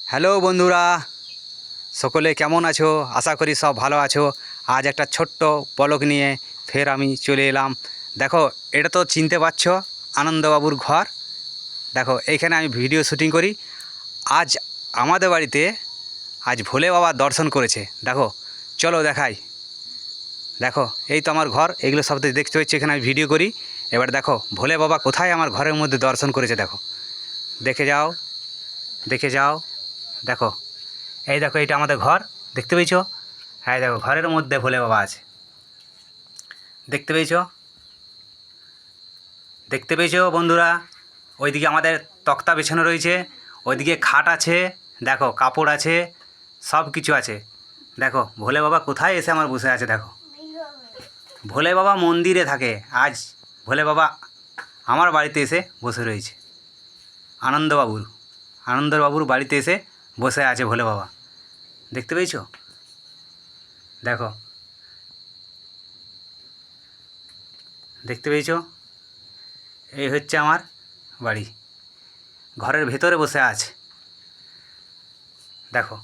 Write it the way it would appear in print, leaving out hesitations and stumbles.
Hello বন্ধুরা, সকলে কেমন আছো? আশা করি সব ভালো আছো। আজ একটা ছোট্ট পলক নিয়ে ফের আমি চলে এলাম। দেখো, এটা তো চিনতে পারছো, আনন্দবাবুর ঘর। দেখো, এইখানে আমি ভিডিও শুটিং করি। আজ আমাদের বাড়িতে ভোলে বাবা দর্শন করেছে। দেখো, চলো দেখাই। দেখো, এই তো আমার ঘর, এগুলো সব তো দেখতে পাচ্ছি, এখানে আমি ভিডিও করি। এবার দেখো ভোলে বাবা কোথায় আমার ঘরের মধ্যে দর্শন করেছে। দেখো, দেখে যাও, দেখে যাও। দেখো, এই দেখো, এটা আমাদের ঘর, দেখতে পেয়েছো? হ্যাঁ, দেখো, ঘরের মধ্যে ভোলে বাবা আছে, দেখতে পেয়েছো? দেখতে পেয়েছো বন্ধুরা? ওইদিকে আমাদের তক্তা বিছানো রয়েছে, ওইদিকে খাট আছে, দেখো কাপড় আছে, সব কিছু আছে। দেখো ভোলে বাবা কোথায় এসে আমার বসে আছে। দেখো, ভোলে বাবা মন্দিরে থাকে, আজ ভোলে বাবা আমার বাড়িতে এসে বসে রয়েছে। আনন্দবাবুর আনন্দবাবুর বাড়িতে এসে বসে আছে ভোলে বাবা, দেখতে পেয়েছো? দেখো, দেখতে পেয়েছো? এই হচ্ছে আমার বাড়ি, ঘরের ভেতরে বসে আছে। দেখো।